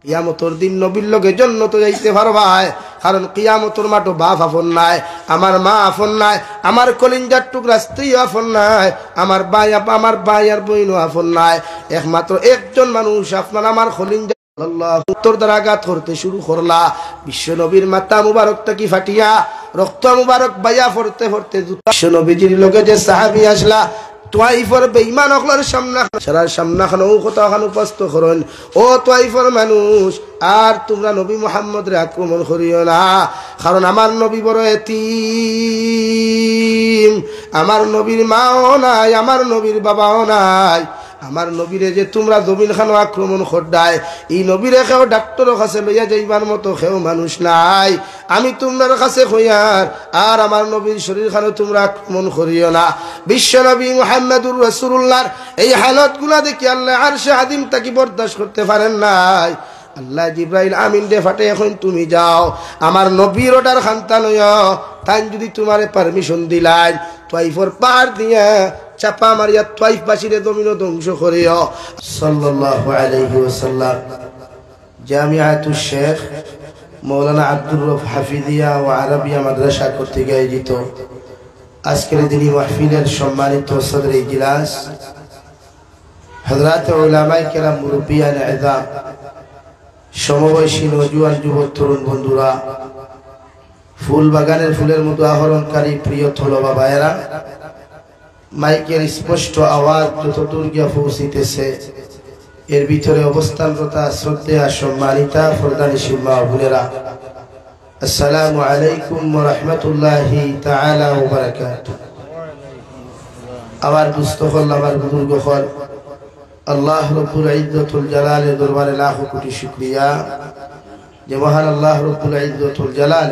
কিয়ামতের দিন নবীর লগে জান্নাতে যাইতে পারবাই, কারণ কিয়ামতের মাঠে বাপ আপন নাই, আমার মা আপন নাই, আমার কলিজার টুকরা স্ত্রী আপন নাই, আমার ভাই আর বোনও আপন নাই, একমাত্র একজন মানুষ আপনার আমার কলিজা আল্লাহ উত্তর দ্বারা আঘাত করতে শুরু করলা। বিশ্ব নবীর মাথা মুবারকটা কি ফাটিয়া রক্ত মুবারক বাইয়া ফরতে ফরতে বিশ্ব নবীজির লগে যে সাহাবী আসলা তোয়াইফর বেঈমান হকলার সামনাখানো কথাখান উপস্থিত করেন। ও তোয়াইফর মানুষ, আর তোমরা নবী মুহাম্মদরে আক্রমণ করিও না, কারণ আমার নবী বড় এতিম, আমার নবীর মাও নাই, আমার নবীর বাবাও নাই, আমার নবীরে যে তোমরা জমিন খানো আক্রমণ করডায়, এই নবীরে কেউ ডাক্তারের কাছে লইয়া যাইবার মতো কেউ মানুষ নাই, আমি তোমার কাছে কইয়ার আর আমার নবীর শরীর খানো তোমরা আক্রমণ করিও না। বিশ্ব নবী মুহাম্মদুর রাসূলুল্লাহর এই হালত গুলা দেখি আল্লাহ আরশে আযীম তাকে বরদাস্ত করতে পারেন নাই। আল্লাহ জিব্রাইল আমিন দে ফাটে, এখন তুমি যাও আমার নবীর ওটার খান্তা লইয়া, তাই যদি তোমারে পারমিশন দিলাই তোয়াইফর পাহাড় দিয়া চাপা মারিয়া তোয়াইফ বাসীরে জমিনও ধ্বংস করিও। সাল্লাল্লাহু আলাইহি ওয়াসাল্লাম। জামিআতুশ শেখ মৌলানা আব্দুর রউফ হাফিজিয়া ও আরাবিয়া মাদ্রাসা কর্তৃক আয়োজিত আজকের দিনী মাহফিলের সম্মানিত সদর ইজলাস, হযরত উলামায়ে কেরাম, মুরব্বিয়ান ইযাম, সমবয়সী নওজোয়ান যুবক তরুণ বন্ধুরা, ফুল বাগানের ফুলের মতো আহরণকারী প্রিয় তলবা ভাইয়েরা, মাইকের স্পষ্ট আওয়াজ যতদূর গিয়া পৌঁছিতেছে এর ভিতরে অবস্থানরত শ্রদ্ধেয়া সম্মানিতা পর্দানিশীল মা বোনেরা, আসসালামু আলাইকুম ওয়া রাহমাতুল্লাহি তাআলা ওয়া বারাকাতুহু। আমার দুস্থ হল, আমার বুজুর্গ হল, আল্লাহ রব্বুল ইজ্জতুল জালালের দরবারে লাখো কোটি শুকরিয়া যে মহান আল্লাহ রব্বুল ইজ্জতুল জালাল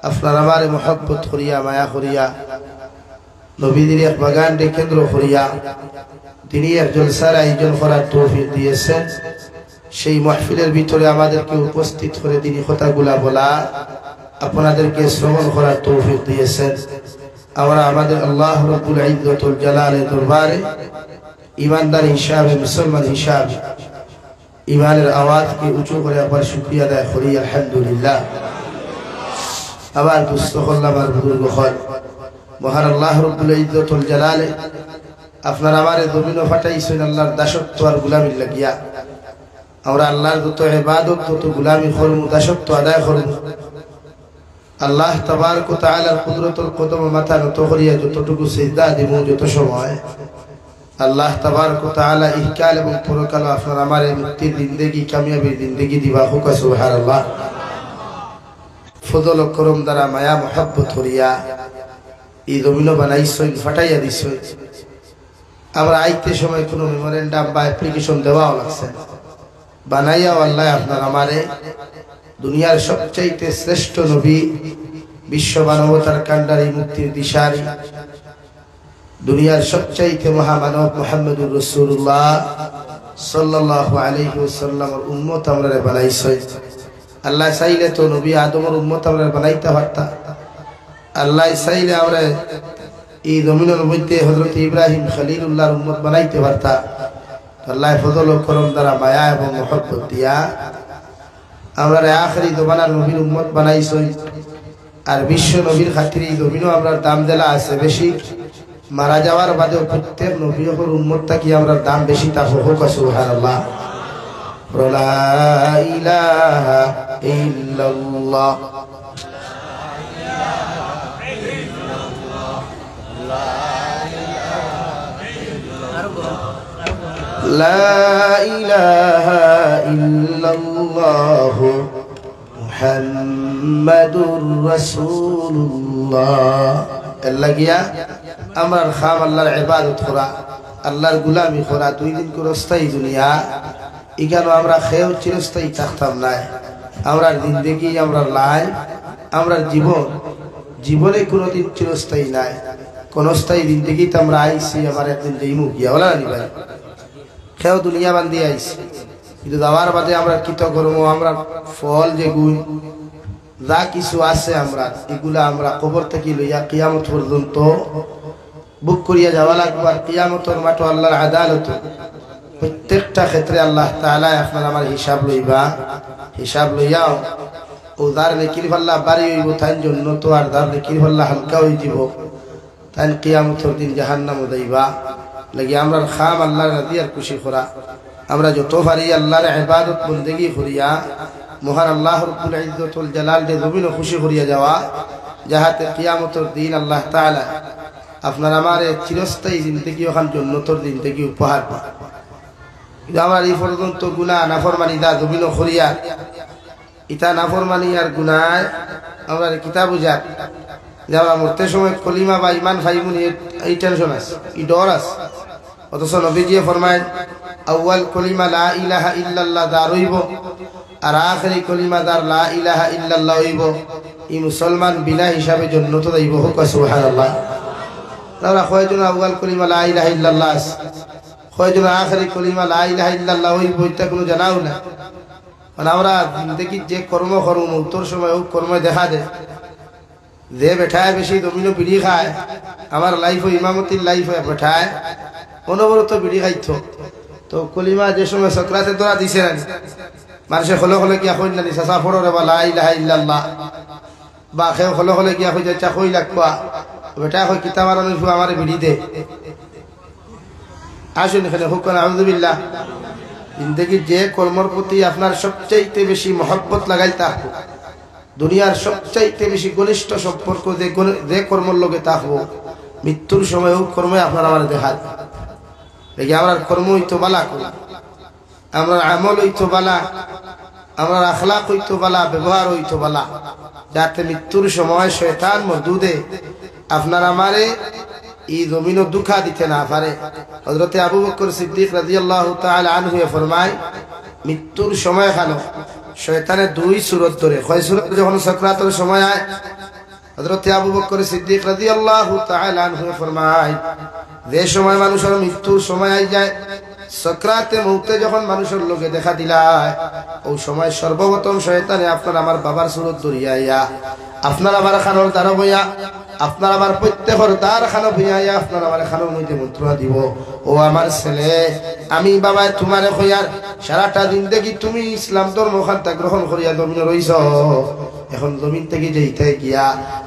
আপনার আমারে মহব্বত করিয়া, মায়া করিয়া, নবীদের এক বাগানকে কেন্দ্র করিয়া তিনি এক জলসার আয়োজন করার তৌফিক দিয়েছেন। সেই মাহফিলের ভিতরে আমাদেরকে উপস্থিত করে তিনি কথাগুলা বলা, আপনাদেরকে শ্রবণ করার তৌফিক দিয়েছেন। আমরা আমাদের আল্লাহ রব্বুল ইজ্জতুল জালালের দরবারে ইমানদার হিসাবে, মুসলমান হিসাবে ইমানের আওয়াজকে উঁচু করে আবার শুকরিয়া আদায় করি আলহামদুলিল্লাহ। আবার দুস্থ হল, আমার বুজুর্গ হল, মহান আল্লাহ রব্বুল ইজ্জতুল জালালে আপনার আমারে জমিনও ফাটাইছেন আল্লাহর দাসত্ব আর গোলামির লাগিয়া। আমরা আল্লাহর যত ইবাদত, যত গোলামি করব, দাসত্ব আদায় করব, আল্লাহ তাবারক ওয়া তাআলার কুদরতুল কদমে মাথা নত করিয়া যতটুকু সিজদা দিব, যত সময় আল্লাহ তাবারক ওয়া তাআলা ইহকাল এবং পরকাল আপনার আমারে মুক্তির জিন্দেগি, কামিয়াবির জিন্দেগি দিবা। হুক সুবহানাল্লাহ। ফজল ও করম দ্বারা মায়া মহব্বত করিয়া এই জমিনও বানাইছেন, ফাটাইয়া দিছেন। আমরা আইতে সময় কোনো মেমোরেন্ডাম বা অ্যাপ্লিকেশন দেওয়াও লাগছে, বানাইয়াও আল্লাহ আপনার আমারে দুনিয়ার সবচাইতে শ্রেষ্ঠ নবী, বিশ্ব মানবতার কান্ডারি, মুক্তির দিশারি, দুনিয়ার সবচাইতে মহামানব মুহাম্মদুর রাসূলুল্লাহ সাল্লাল্লাহু আলাইহি ওয়াসাল্লামের উম্মত আমরা বানাইছেন। আল্লাহ চাইলে তো নবী আদমের উম্মত আমরা বানাইতে পারতাম। আল্লাহ চাইলে আমরা এই জমিনের মধ্যে হযরত ইব্রাহিম খলিলুল্লাহর উম্মত বানাইতে পারতাম। আল্লাহ ফজল ও করম দ্বারা মায়া এবং মহব্বত দিয়া আমরা আখেরি জমানার নবীর উম্মত বানাইছেন। আর বিশ্ব নবীর খাতিরে এই জমিনও আমরা দাম দেলা আছে বেশি। মারা যাওয়ার বাদেও প্রত্যেক নবীর উম্মত থাকি আমরা দাম বেশি। তা হোক সুবহানাল্লাহ। লা ইলাহা ইল্লাল্লাহ, লা ইলাহা ইল্লাল্লাহ মুহাম্মাদুর রাসূলুল্লাহ। আল্লাহ গিয়া আমার খাম আল্লাহর ইবাদত করা, আল্লাহর গোলামি করা, দুই দিন করে স্থায়ী দুনিয়া এখানে আমরা খেয়েও চিরস্থায়ী থাকতাম নাই। আমরা জিন্দেগি, আমরা লাইফ, আমরা জীবনে কোনোদিন চিরস্থায়ী নাই। কোন স্থায়ী জিন্দেগিতে আমরা আইসি, আমার একদিন যাইমু গিয়া বলা নি ভাই, খেয়েও দুনিয়া বান্ধি আইসি, কিন্তু যাওয়ার বাদে আমরা কৃত করবো, আমরা ফল যে গুণ যা কিছু আছে আমরা এগুলা আমরা কবর থেকে লইয়া কিয়ামত পর্যন্ত বুক করিয়া যাওয়া লাগবে। আর কিয়ামতের মাঠে আল্লাহর আদালত প্রত্যেকটা ক্ষেত্রে আল্লাহ তাআলা আপনার আমার হিসাব লইবা হিসাব লইয়াও ও দার নেকির পাল্লা বাড়ি হইব তাই জন্য তো আর দার নেকির পাল্লা হালকা হয়ে দিব তাই কিয়ামতের দিন জাহান্নাম যাইবা লাগি আমরা খাম আল্লাহর রাজি আর খুশি করা আমরা যত পারি আল্লাহর ইবাদত বন্দেগী করিয়া মহান আল্লাহ রব্বুল ইজ্জতুল জালাল দে জমিন খুশি করিয়া যাওয়া যাহাতে কিয়ামতের দিন আল্লাহ তাআলা আপনার আমার চিরস্থায়ী জিন্দেগি ওখান জান্নাতের জিন্দেগি উপহার পায়। কিন্তু আমরা এই পর্যন্ত গুনাহ নাফরমানি দা জমিন করিয়া ইতা নাফরমানি আর গুনায় আমরা কিতাব বুঝা যে আমরা মরতে সময় কলিমা বা ইমান ফাইমুনি এই টেনশন আছে এই ডর আছে অথচ নবীজি ফরমায় আউয়াল কলিমা লা ইলাহা ইল্লাল্লাহ দা রইব আর আখেরি কলিমা দার লা ইলাহা ইল্লাল্লাহ হইব এই মুসলমান বিনা হিসাবে জান্নাতে যাইব হোক সুবহানাল্লাহ। আমরা কয়জন আউয়াল কলিমা লা ইলাহা ইল্লাল্লাহ কয়জন আখেরি কলিমা লা ইলাহা ইল্লাল্লাহ হইব এটা কোনো জানাও না। মানে আমরা জিন্দেগি যে কর্ম করুম উত্তর সময় ও কর্ম দেখা দেয় যে বেঠায় বেশি দমিনো বিড়ি খায় আমার লাইফ ইমামতির লাইফ বেঠায় অনবরত বিড়ি খাইত তো কলিমা যে সময় সক্রাতের দ্বারা দিছে না মানুষে হলে হলে গিয়া কই না চাচা ফড়ো রে বা লা ইলাহা ইল্লাল্লাহ বা খেয়ে হলে হলে গিয়া কই যা কই লাগবা বেটা কই কিতাব আর আমার বিড়ি দে আসুন এখানে হুক না আউযুবিল্লাহ। জিন্দেগি যে কর্মের প্রতি আপনার সবচাইতে বেশি মহব্বত লাগাই থাকবো দুনিয়ার সবচাইতে বেশি ঘনিষ্ঠ সম্পর্ক যে কর্মের লগে থাকবো মৃত্যুর সময় ও কর্মে আপনার আমার দেখা দেখি আমরা কর্ম হইতো বালা করি আমরা আমল হইতো বালা আমরা আখলাক হইতো বালা ব্যবহার হইতো বালা যাতে মৃত্যুর সময় শয়তান মরদুদে আপনার আমারে এই জমিন দুঃখা দিতে না পারে। হযরতে আবু বকর সিদ্দিক রাদিয়াল্লাহু তাআলা আনহু ফরমায় মৃত্যুর সময় খানো শয়তানের দুই সূরত ধরে কয় সূরত যখন সাকরাতের সময় আয় হযরতে আবু বকর সিদ্দিক রাদিয়াল্লাহু তাআলা আনহু ফরমায় যে সময় মানুষের মৃত্যুর সময় আই যায় সাকরাতে মউতে যখন মানুষের লগে দেখা দিলায় ওই সময় সর্বপ্রথম শয়তানে আপনার আমার বাবার সূরত ধরিয়া আপনার আমার খানোর দ্বারা বইয়া আপনার আমার প্রত্যেকের দ্বার খানো বইয়া আপনার আমার খানোর মধ্যে মন্ত্র দিব ও আমার ছেলে আমি বাবা তোমারে কইয়ার সারাটা জিন্দেগি তুমি ইসলাম ধর্ম খান্তা গ্রহণ করিয়া জমিন রইছ এখন জমিন থেকে যেইতে গিয়া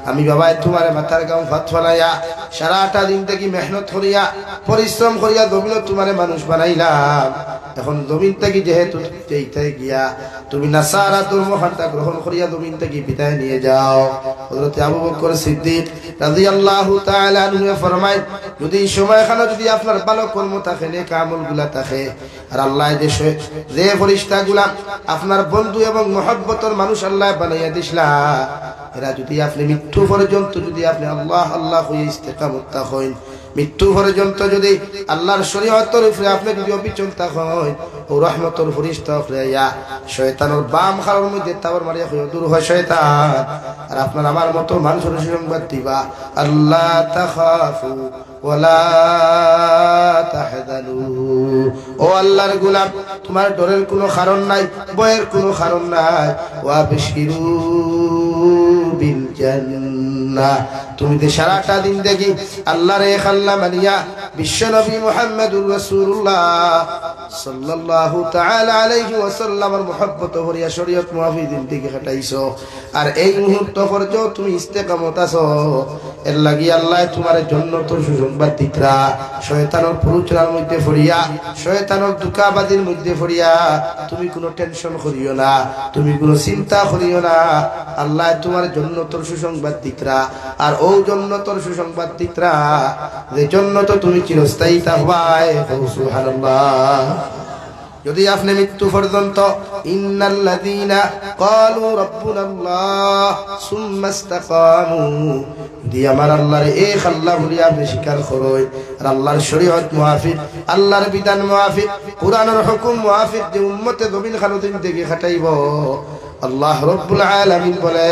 আমি বাবা তোমারে মাথার গাম ভাত ফলাইয়া সারাটা জিন্দেগি মেহনত করিয়া পরিশ্রম করিয়া জমিন তোমারে মানুষ বানাইলাম এখন জমিন থেকে যেহেতু যেইতে গিয়া তুমি নাসারা ধর্ম খান্তা গ্রহণ করিয়া জমিন থেকে বিদায় নিয়ে যাও। হযরত আবু বকর সিদ্দিক রাদিয়াল্লাহু তাআলা আনহু ফরমায় যদি সময়খানে যদি আপনার ভালো কর্ম থাকে নেক আমলগুলা থাকে আর আল্লাহ যে ফেরেশতাগুলা আপনার বন্ধু এবং মহব্বতের মানুষ আল্লাহ বানাইয়া দিছলা এরা যদি আপনি মৃত্যু পর্যন্ত যদি আপনি আল্লাহ আল্লাহ হয়ে ইস্তেকামত থাকেন মৃত্যু পর্যন্ত যদি আল্লাহর শরীয়তের উপরে আপনি যদি অবিচল থাকেন ও রহমতের ফেরেশতা হইয়া শয়তানের বাম খালের মধ্যে তাওর মারিয়া হয়ে দূর হয় শয়তান আর আপনার আমার মতো মানুষের সংবাদ দিবা আল্লাহ তাখাফু ওয়ালা তাহজানু ও আল্লাহর গোলাম তোমার ডরের কোনো কারণ নাই ভয়ের কোনো কারণ নাই ওয়া বিশিরু বিল জান্নাহ তুমি যে সারাটা দিন দেখি আল্লাহর এক আল্লাহ মানিয়া বিশ্ব নবী মুহাম্মদুর রাসূলুল্লাহ সাল্লাল্লাহু তাআলা আলাইহি ওয়াসাল্লামের মহব্বত ভরিয়া শরীয়ত মুআফি জিন্দেগি কাটাইছো আর এই মুহূর্ত পর্যন্ত তুমি ইস্তেকামত আছো এর লাগি আল্লাহ তোমার জান্নাতের সুসংবাদ দিতরা শয়তানের প্ররোচনার মধ্যে পড়িয়া শয়তানের দুকাবাদির মধ্যে পড়িয়া তুমি কোনো টেনশন করিও না তুমি কোনো চিন্তা করিও না আল্লাহ তোমার জান্নাতের সুসংবাদ দিতরা আর ও জান্নাতের সুসংবাদ দিতরা যে জান্নাত তুমি চিরস্থায়ী থাকবাই সুবহানাল্লাহ। যদি আপনি মৃত্যু পর্যন্ত ইন্নাল্লাযীনা ক্বালু রাব্বুনাল্লাহ সুম্মা ইসতাকামু দি আমার আল্লাহর এক আল্লাহ বলি আপনি স্বীকার করুন আর আল্লাহর শরীয়ত মুআফিক আল্লাহর বিধান মুআফিক কুরআনের হুকুম মুআফিক যে উম্মতে জমিন খানুদিন থেকে খাটাইব আল্লাহ রাব্বুল আলামিন বলে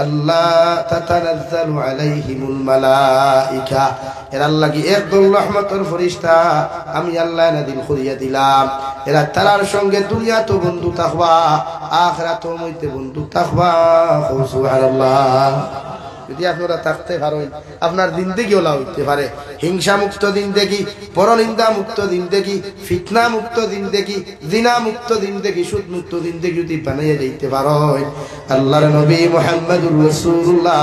আল্লাহ তাতানাজ্জালু আলাইহিমুল মালাইকা এর আল্লাহ কি একদল রহমতের ফেরেশতা আমি আল্লাহ নাযিল করিয়া দিলাম এরা তারার সঙ্গে দুনিয়া তো বন্ধু থাকবা আখিরাতেও মধ্যে বন্ধু থাকবা সুবহানাল্লাহ। যদি আপনারা থাকতে পারেন আপনার জিন্দেগি ওলা হইতে পারে হিংসা মুক্ত জিন্দেগি, পরনিন্দা মুক্ত জিন্দেগি, ফিতনা মুক্ত জিন্দেগি, জিনা মুক্ত জিন্দেগি, সুদ মুক্ত জিন্দেগি যদি বানাইয়া যাইতে পারেন আল্লাহর নবী মুহাম্মদুর রাসূলুল্লাহ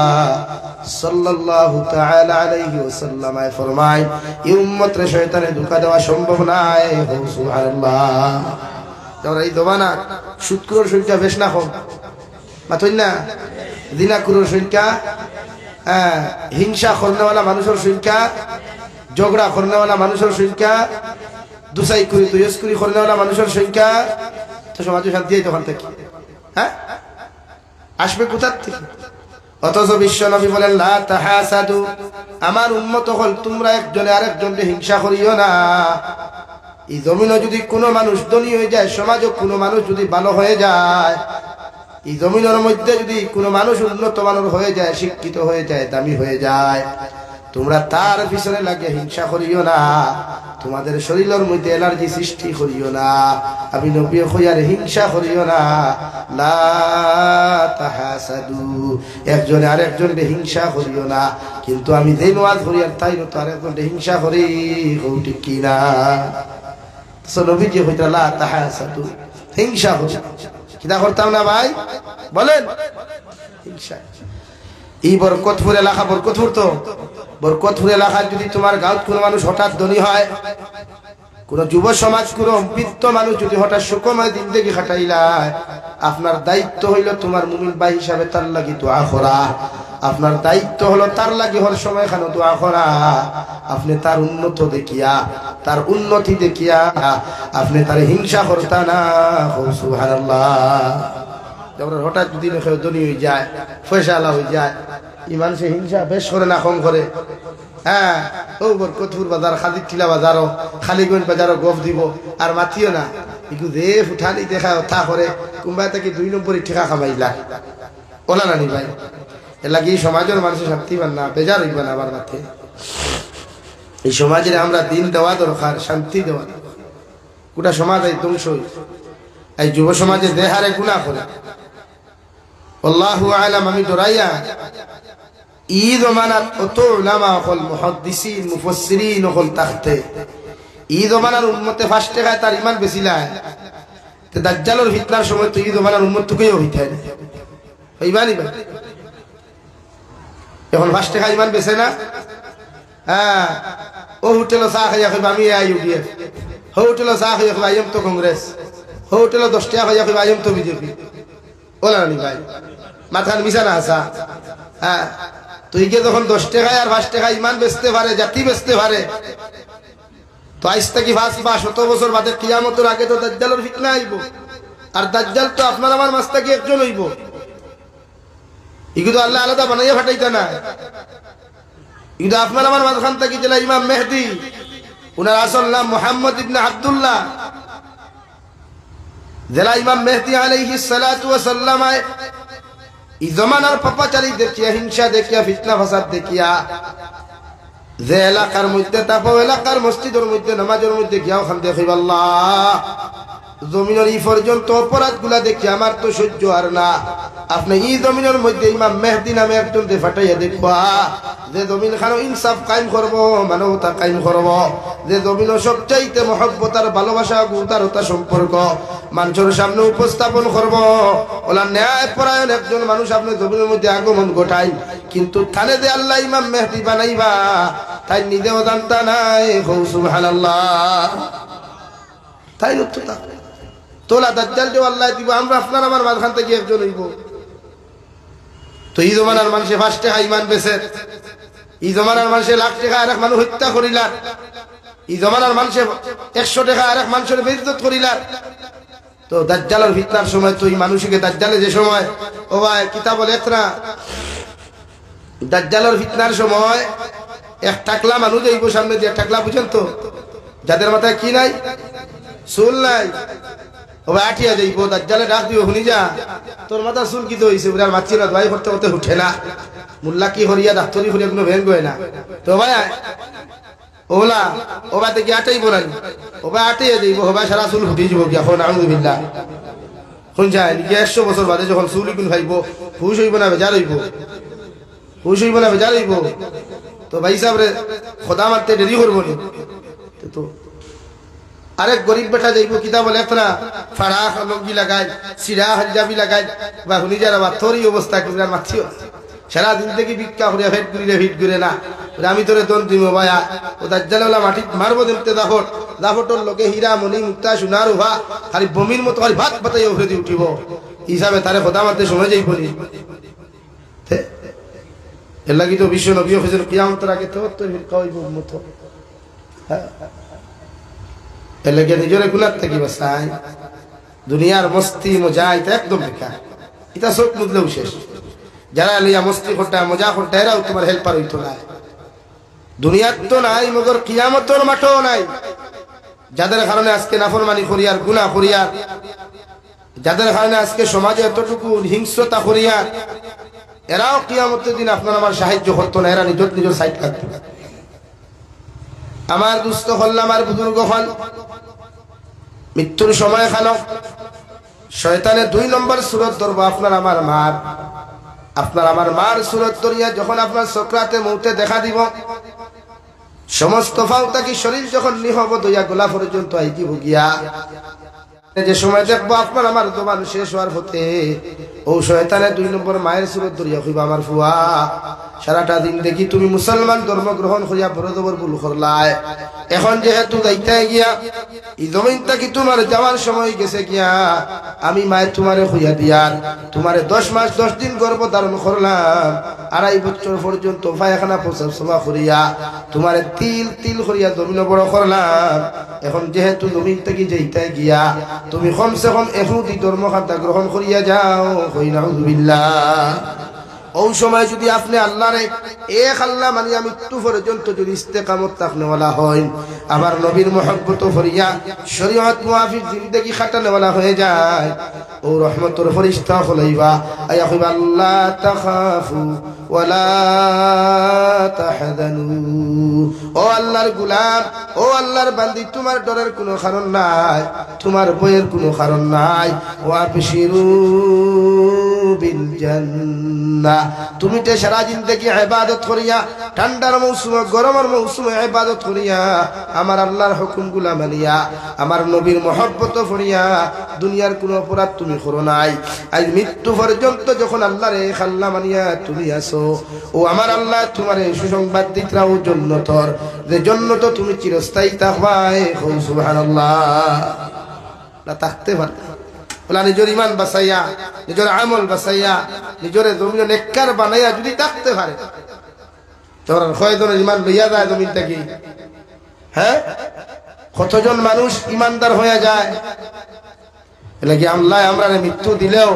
সাল্লাল্লাহু তাআলা আলাইহি ওয়াসাল্লাম ফরমায় এই উম্মতরে শয়তানে ধোঁকা দেওয়া সম্ভব নয়। সুবহানাল্লাহ। তোমরা এই দোবানা সুদকুর সংখ্যা বেশ না কম মাতই না, জিনাকুরের সংখ্যা, হিংসা করনেওয়ালা মানুষের সংখ্যা, ঝগড়া করনেওয়ালা মানুষের সংখ্যা, দুসাই করি তুইস করি করনেওয়ালা মানুষের সংখ্যা, তো সমাজে শান্তি হয় তখন থেকে হ্যাঁ আসবে কোথার থেকে? অথচ বিশ্ব নবী বলেন লা তাহাসাদু, আমার উম্মত হল তোমরা একজনে আরেকজনকে হিংসা করিও না। এই জমিনে যদি কোনো মানুষ ধনী হয়ে যায়, সমাজও কোনো মানুষ যদি ভালো হয়ে যায়, এই জমিনের মধ্যে যদি কোনো মানুষ উন্নত মানের হয়ে যায়, শিক্ষিত হয়ে যায়, দামি হয়ে যায়, তোমরা তার পিছনে লাগিয়ে হিংসা করিও না, তোমাদের শরীরের মধ্যে এলার্জি সৃষ্টি করিও না। আমি নবী কইয়ার হিংসা করিও না, লা তাহাসাদু, একজনে আরেকজনকে হিংসা করিও না। কিন্তু আমি যে ওয়াজ করি আর তাই তো আরেকজনকে হিংসা করি, ঠিক কি না? নবী যে কইতা লা তাহাসাদু, হিংসা করি কিনা করতাম না ভাই বলেন? হিংসা। এই বরকতপুর এলাকা, বরকতপুর তো বরকতপুর এলাকায় যদি তোমার গাঁৱত কোনো মানুষ হঠাৎ ধনী হয়, কোন যুব সমাজ, কোন বৃদ্ধ মানুষ যদি হঠাৎ সুখময় জিন্দেগি কাটাইলায়, আপনার দায়িত্ব হইল তোমার মুমিন ভাই হিসাবে তার লাগি দোয়া করা। আপনার দায়িত্ব হলো তার লাগি হর সময় খানো দোয়া করা। আপনি তার উন্নত দেখিয়া, তার উন্নতি দেখিয়া আপনি তার হিংসা করতা না। সুবহানাল্লাহ। যখন হঠাৎ যদি ধনী হয়ে যায়, পয়সাওয়ালা হয়ে যায়, ইমান সে হিংসা বেশ করে না কম করে। হ্যাঁ, ও বরকতপুর বাজার, খালি টিলা বাজারও, খালিগঞ্জ বাজারও গফ দিব আর মাতিও না। একটু দে ফুঠানি দেখা থা করে কোনবাই তাকে 2 নম্বরই ঠেকা খামাইলা ওলা নানি ভাই। এ লাগে এই সমাজের মানুষের শান্তি পান না, বেজার হইবা না আবার মাথে। এই সমাজের আমরা দিন দেওয়া দরকার, শান্তি দেওয়া। গোটা সমাজ এই ধ্বংস, এই যুব সমাজে দেহারে গুনাহ করে। আল্লাহু আলাম। আমি ডরাইয়া ঈদ মানাত অত উলামা হল, মুহাদ্দিসিন, মুফাসসিরিন হল তাখতে ঈদ মানার উম্মতে ফাস্টে খায়, তার ইমান বেশি লাই। তে দাজ্জালের ফিতনার সময় তো ঈদ মানার উম্মতকেই হইতে হইবানি ভাই। এখন ফাস্টে খায় ইমান বেশে না। হ্যাঁ, ও হোটেল চা খাইয়া কইবা আমি ইউডিএফ, হোটেল চা খাইয়া কইবা আইএম তো কংগ্রেস, হোটেল 10 টাকা খাইয়া কইবা আইএম তো বিজেপি। ওলা নি ভাই, মাথার মিশা না আসা। হ্যাঁ, তুই কে যখন 10 টাকায় আর 5 টাকা ইমান বেচতে পারে, জাতি বেচতে পারে, তো আজ থেকে 500 বছর বাদে কিয়ামতের আগে তো দাজ্জালের ফিতনা আইব। আর দাজ্জাল তো আপনার আমার মাঝ থেকে একজন হইব। এগুলো আল্লাহ আলাদা বানাইয়া ফাটাইতা না। এগুলো আপনার আমার মাঝখান থেকে জেলা ইমাম মেহদি, উনার আসল নাম মুহাম্মদ ইবনে আব্দুল্লাহ, জেলা ইমাম মেহদি আলাইহিস সালাতু ওয়াস সালাম। এই জমানার পাপাচারি দেখিয়া, হিংসা দেখিয়া, ফিতনা ফাসাদ দেখিয়া যে এলাকার মধ্যে তাপো, এলাকার মসজিদের মধ্যে, নামাজের মধ্যে গিয়াও খান দেখিব আল্লাহ, জমিনের এই পর্যন্ত অপরাধ গুলা দেখি আমার তো সহ্য আর না। আপনি এই জমিনের মধ্যে ইমাম মেহদি নামে একজন ফাটাইয়া দেখবা, যে জমিন খানো ইনসাফ কায়েম করব, মানবতা কায়েম করব, যে জমিন সবচাইতে মহব্বত আর ভালোবাসা, উদারতা সম্পর্ক মানুষের সামনে উপস্থাপন করব। ওলা ন্যায় পরায়ণ একজন মানুষ আপনি জমিনের মধ্যে আগমন ঘটাই, কিন্তু থানে যে আল্লাহ ইমাম মেহদি বানাইবা তাই নিজেও জানতা নাই। সুবহানাল্লাহ। তাই নতুন তোলা দাজ্জাল যে আল্লাহ দিব, আমরা আপনার আমার মাঝখান থেকে একজন হইব। তো এই জমানার মানুষে 5 টাকা ইমান বেচে, এই জমানার মানুষে 1 লাখ টাকা আরেক মানুষ হত্যা করিলার, এই জমানার মানুষে 100 টাকা আরেক মানুষের বেইজ্জত করিলার। তো দাজ্জালের ফিতনার সময় তো এই মানুষকে দাজ্জালে যে সময়, ও ভাই কিতাব লেখরা, দাজ্জালের ফিতনার সময় 1 টাকলা মানুষ এইব সামনে দিয়ে, 1 টাকলা বুঝেন তো, যাদের মাথায় কি নাই, চুল নাই, ও ভাই আঠিয়া যাইব, দাজ্জালে ডাক দিব, শুনি যা তোর মাথা চুল কি তো হইছে, বুড়ার মাছি না ভাই করতে করতে উঠে না, মুল্লা কি হরিয়া ডাক্তারি হরিয়া কোনো ভেঙ্গ হয় না। তো ভাই ওলা ও ভাই দেখি আটাই বোনাই, ও ভাই আটাইয়া যাইব, ও ভাই সারা চুল ফুটে যাব কি এখন আলহামদুলিল্লাহ। শুন যায় 100 বছর বাদে যখন চুল কোন খাইব, হুশ হইব না, বেজার হইব। খুশ হইব না বেজার হইব তো ভাই সাহেব রে খোদা মারতে দেরি করবো নি তো আরেক গরিব বেটা যাইব কিতা বলে না ফারাক লঙ্গি লাগাই সিরা হাজাবি লাগাই বা হুনি যারা বা তোরই অবস্থা কিন্তু মাছিও সারা দিন থেকে ভিক্ষা করিয়া ভেট ঘুরে না আমি তোরে দন দিব ভাইয়া ও দাজ্জালওয়ালা মাটি মারবো দিতে দাফটর লোকে হীরা মণি মুক্তা সোনার উভা খালি বমির মতো খালি ভাত পাতাই উঠে দিয়ে উঠিব হিসাবে তারে খোদা মারতে সময় যাইব নি এর লাগি তো বিশ্ব নবী হজের কিয়ামতের আগে তো ভিক্ষা হইব মতো হ্যাঁ এর লাগে নিজের গুলার থেকে বাঁচাই দুনিয়ার মস্তি মজা এটা একদম বেকার এটা চোখ মুদলেও শেষ যারা লিয়া মস্তি করটা মজা করটা এরাও তোমার হেল্পার হইতো না দুনিয়ার তো নাই মগর কিয়ামতের মাঠও নাই যাদের কারণে আজকে নাফরমানি করিয়ার গুনাহ করিয়ার যাদের কারণে আজকে সমাজে এতটুকু হিংস্রতা করিয়ার এরাও কিয়ামতের দিন আপনার আমার সাহায্য করতো না এরা নিজের সাইড কাটতো আমার দুস্থ হল আমার বুজুর্গ হল মৃত্যুর সময় খানো শয়তানে 2 নম্বর সূরত ধরবো আপনার আমার মার সূরত ধরিয়া যখন আপনার সকরাতে মউতে দেখা দিব সমস্ত ফাউতা কি শরীর যখন নিহব দইয়া গলা পর্যন্ত আইতি ভুগিয়া যে সময় দেখবো আপনার আমার দোকান শেষ হওয়ার হতে ও শয়তানে 2 নম্বর মায়ের সূরত ধরিয়া কইবা আমার ফুয়া সারাটা দিন দেখি তুমি মুসলমান ধর্ম গ্রহণ করিয়া বড় জবর ভুল করলাই এখন যেহেতু যাইতে গিয়া এই জমিনটা কি তোমার যাওয়ার সময় গেছে গিয়া আমি মায়ের তোমারে হইয়া দিয়ার তোমারে 10 মাস 10 দিন গর্ভ ধারণ করলাম 2.5 বছর পর্যন্ত পায়খানা প্রসাব সভা করিয়া তোমারে তিল করিয়া জমিন বড় করলাম এখন যেহেতু জমিন থেকে যাইতে গিয়া তুমি কমসে কম এহুদি ধর্ম খাতা গ্রহণ করিয়া যাও কই নাউযুবিল্লাহ ও সময় যদি আপনি আল্লাহরে এক আল্লাহ মানিয়া মৃত্যু পর্যন্ত যদি ইস্তেকামত তাকনেওয়ালা হয় আবার নবীর মহব্বত করিয়া শরীয়ত মুআফিক জিন্দেগি খাটানেওয়ালা হয়ে যায় ও রহমতের ফেরেশতা হলাইবা আয়া কইবা আল্লাহ তাখাফু ওয়ালা তাহজানু ও আল্লাহর গোলাম ও আল্লাহর বান্দি তোমার ডরের কোনো কারণ নাই তোমার ভয়ের কোনো কারণ নাই ওয়া আবশিরু বিল জান্নাহ তুমি তে সারা জিন্দেগি ইবাদত করিয়া ঠান্ডার মৌসুমে গরমের মৌসুমে ইবাদত করিয়া আমার আল্লাহর হুকুমগুলা মানিয়া আমার নবীর মহব্বত করিয়া দুনিয়ার কোনো অপরাধ তুমি করো নাই আজ মৃত্যু পর্যন্ত যখন আল্লাহর এক আল্লাহ মানিয়া তুমি আসো ও আমার আল্লাহ তোমার সুসংবাদ দিতরাও জান্নাতর যে জান্নাত তুমি চিরস্থায়ী থাকবাই সুবহানাল্লাহ না থাকতে পারবে বলা নিজের ইমান বাঁচাইয়া নিজের আমল বাঁচাইয়া নিজের জমিন নেককার বানাইয়া যদি থাকতে পারে তোর কয়জনের ইমান লইয়া যায় জমিন থেকে হ্যাঁ কতজন মানুষ ইমানদার হয়ে যায় এলাকি আল্লাহ আমরা মৃত্যু দিলেও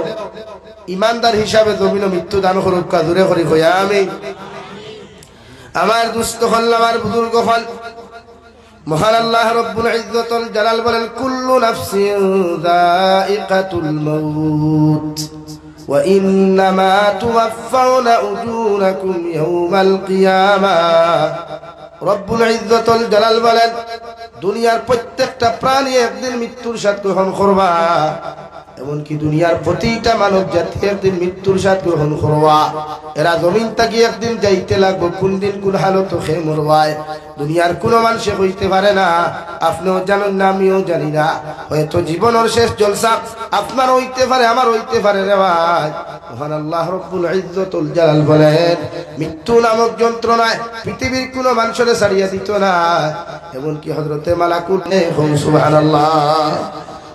ইমানদার হিসাবে জমিন মৃত্যু দান করুক দূরে করি কইয়া আমি আমার দুস্থ হল আমার বুজুর্গ হল মহান আল্লাহ রব্বুল ইজ্জতুল জালাল বলেন কুল্লু নাফসিন যায়িকাতুল মাউত ওয়া ইন্নামা তুওয়াফাউনা উজুরাকুম ইয়াওমাল কিয়ামাহ রব্বুল ইজ্জতুল জালাল বলেন দুনিয়ার প্রত্যেকটা প্রাণী একদিন মৃত্যুর সাথে গ্রহণ করবা এমনকি দুনিয়ার প্রতিটা মানব জাতি একদিন মৃত্যুর সাথে গ্রহণ করবা এরা জমিন থেকে একদিন যাইতে লাগবে কোন দিন কোন হালত খেয়ে মরবায় দুনিয়ার কোনো মানুষ হইতে পারে না আপনিও জানেন না আমিও জানি না হয়তো জীবনের শেষ জলসা আপনার হইতে পারে আমার হইতে পারে রে ভাই মহান আল্লাহ রব্বুল ইজ্জতুল জালাল বলেন মৃত্যু নামক যন্ত্রণায় পৃথিবীর কোনো মানুষের ছাড়িয়ে দিত না এমনকি হযরতে মালাকুল সুবহানাল্লাহ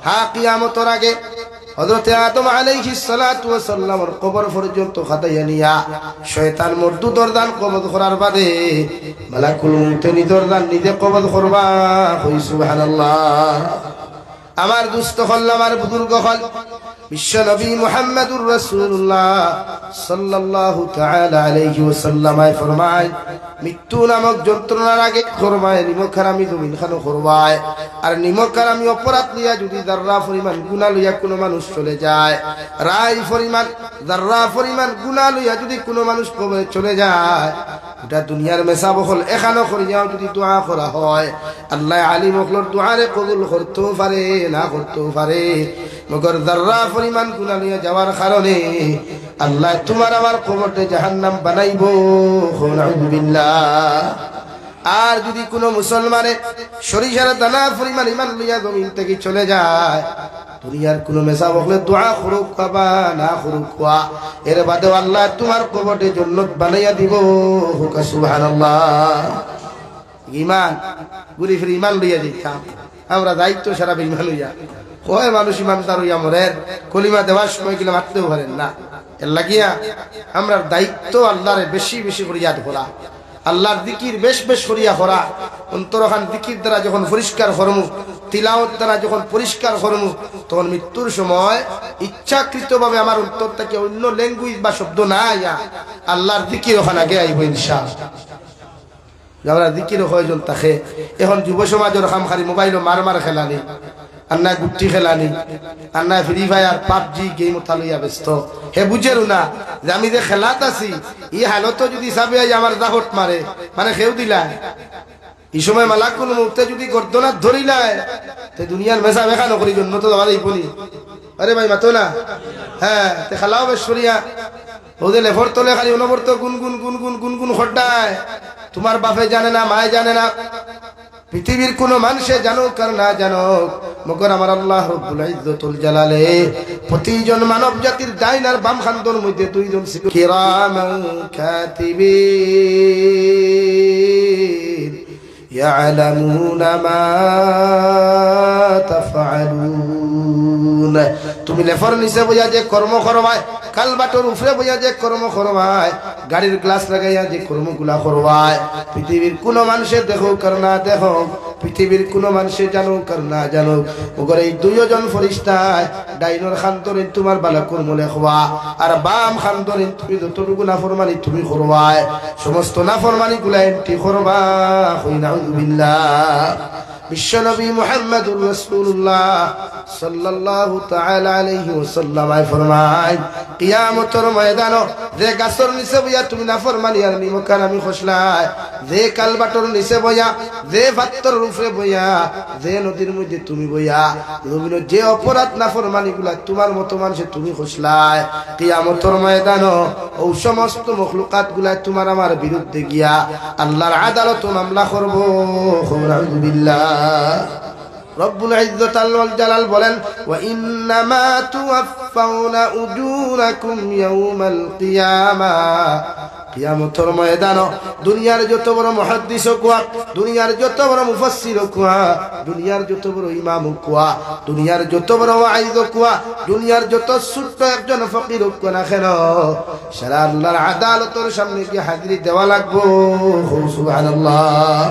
হ্যাঁ কিয়ামতের আগে হযরতে আদম আলাইহিস সালাতু ওয়াস সালামের কবর পর্যন্ত খাতাইয়া নিয়া শয়তান মর্দু দরদান কবজ করার বাদে মালাকুল মউত দরদান নিজে কবজ করবা কই সুবহানাল্লাহ আমার দুস্থ হল আমার বুজুর্গ হল বিশ্ব নবী মুহাম্মদুর রাসূলুল্লাহ সাল্লাল্লাহু তাআলা আলাইহি ওয়াসাল্লাম ফরমায় মৃত্যু নামক যন্ত্রণার আগে ফরমায় নিমক হারামি জমিন খানো করবায় আর নিমক হারামি অপরাধ নিয়া যদি যাররা পরিমাণ গুনাহ লইয়া কোনো মানুষ চলে যায় রাই পরিমাণ যাররা পরিমাণ গুনাহ লইয়া যদি কোনো মানুষ কবরে চলে যায় এটা দুনিয়ার মেসাব হল এখানে করিয়াও যদি দোয়া করা হয় আল্লাহ আলী মখলর দোয়ারে কবুল করতেও পারে না করতেও পারে মগর যাররা পরিমাণ গুনাহ লইয়া যাওয়ার কারণে আল্লাহ তোমার আমার কবরটা জাহান্নাম বানাইবো নাউযুবিল্লাহ। আর যদি কোনো মুসলমানে সরিষার দানা পরিমাণ ইমান লইয়া জমিন থেকে চলে যায়, দুনিয়ার কোনো মেসা বকলে দোয়া করুক বাবা না করুক এর বাদে আল্লাহ তোমার কবরটা জান্নাত বানাইয়া দিব সুবহানাল্লাহ। ইমান ঘুরি ফিরে ইমান লইয়া যেতাম আমরা, দায়িত্ব সারা ইমান লইয়া কয় মানুষ ইমানদার হইয়া মরের কলিমা দেওয়ার সময় গেলে মারতেও পারেন না। এর লাগিয়া আমরা দায়িত্ব আল্লাহরে বেশি বেশি করে ইয়াদ করা, আল্লাহর জিকির বেশ বেশ করিয়া করা। অন্তরখান জিকির দ্বারা যখন পরিষ্কার করমু, তিলাওয়াত দ্বারা যখন পরিষ্কার করমু, তখন মৃত্যুর সময় ইচ্ছাকৃতভাবে আমার অন্তর থেকে অন্য ল্যাঙ্গুয়েজ বা শব্দ না আইয়া আল্লাহর জিকির ওখানে আগে আইব ইনশাআল্লাহ। আমরা জিকির কয়জন থাকে এখন যুব সমাজের খামখারি মোবাইলও মার মার খেলানি, আন্না গুটি খেলানি, আন্না ফ্রি ফায়ার পাবজি গেম লইয়া ব্যস্ত। হে বুঝেরু না যে আমি যে খেলাত আছি ই হালত যদি চাবে আমার দাহট মারে মানে খেউ দিলায় এই সময় মালাকুল মউতে যদি গর্দনাত ধরিলায় তে দুনিয়ার মেসা বেখা নকরি জন্য তো যাওয়ারই পনি। আরে ভাই মাতো না, হ্যাঁ তে খেলাও বেশ করিয়া ওদের লেফর তলে খালি অনবর্ত গুনগুন গুনগুন গুনগুন খড্ডায়। তোমার বাপে জানে না, মায়ে জানে না, পৃথিবীর কোন মানুষে জানুক আর না জানুক, মগর আমার আল্লাহ রব্বুল ইজ্জতুল জালালে প্রতিজন মানব জাতির ডাইন আর বাম খান্দর মধ্যে দুইজন কিরামান কাতিবিন ইয়ালামুনা মা তাফআলুন। তুমি লেফর নিচে বইয়া যে কর্ম করবাই, কালবাটোর উপরে বইয়া যে কর্ম করবাই, গাড়ির গ্লাস লাগাইয়া যে কর্মগুলা করবাই, পৃথিবীর কোন মানুষের দেখো কর না দেখো, পৃথিবীর কোন মানুষে জানো কর না জানো, ওগরে এই দুইজন ফেরেশতায় ডাইনর খান্তরে তোমার ভালো কর্ম লেখবা আর বাম খান্তরে তুমি যতটুকু নাফরমানি তুমি করবাই, সমস্ত নাফরমানি গুলা এন্টি করবা। নাউযুবিল্লাহ। বিশ্বনবী মুহাম্মদুর রাসূলুল্লাহ সাল্লাল্লাহু তাআলা আলাইহি ওয়াসাল্লাম ফরমায়, কিয়ামতের ময়দানে যে গাছের নিচে বইয়া তুমি নাফরমানি আর নিমকারামি খসলায়, যে কালবাটোর নিচে বইয়া, যে ভাত্তর উপরে বইয়া, যে নদীর মধ্যে তুমি বইয়া রবিনো যে অপরাধ নাফরমানিগুলা তোমার মতো মানুষে তুমি খসলায়, কিয়ামতের ময়দানে ও সমস্ত মখলুকাত গুলা তোমার আমার বিরুদ্ধে গিয়া আল্লাহর আদালত মামলা করব। নাউযুবিল্লাহ। রব্বুল ইজ্জত ওয়াল জালাল বলেন, ওয়া ইন্নামা তুওয়াফাউনা উজুরাকুম ইয়াউমাল কিয়ামাহ। কিয়ামতের ময়দানে দুনিয়ার যত বড় মুহাদ্দিস কোয়া, দুনিয়ার যত বড় মুফাসসির কোয়া, দুনিয়ার যত বড় ইমাম কোয়া, দুনিয়ার যত বড় ওয়াইজ কোয়া, দুনিয়ার যত ছোট্ট একজন ফকির কোয়া না কেন, সারা আল্লাহর আদালতের সামনে কি হাজিরি দেওয়া লাগবো। সুবহানাল্লাহ।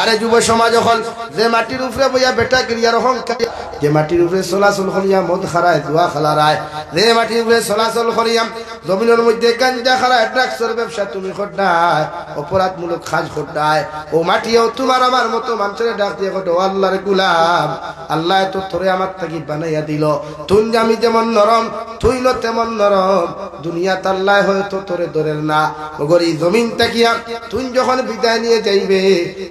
আরে যুব সমাজ হল যে মাটির উপরে বইয়া বেটা ক্রিয়ার অহংকার, যে মাটির উপরে চলাচল করিয়া মদ খারায় জুয়া খেলারায়, যে মাটির উপরে চলাচল করিয়া জমিনের মধ্যে গাঞ্জা খারায় ড্রাগসের ব্যবসা তুমি খড্ডায়, অপরাধমূলক কাজ খড্ডায়, ও মাটিও তোমার আমার মতো মানুষের ডাক দিয়ে কত আল্লাহর গোলাম, আল্লাহ তো তোরে আমার থাকি বানাইয়া দিল, তুই আমি যেমন নরম তুই ন তেমন নরম, দুনিয়া তাল্লাহ হয়তো তোরে দরের না, ওগরি জমিন তাকিয়া তুই যখন বিদায় নিয়ে যাইবে,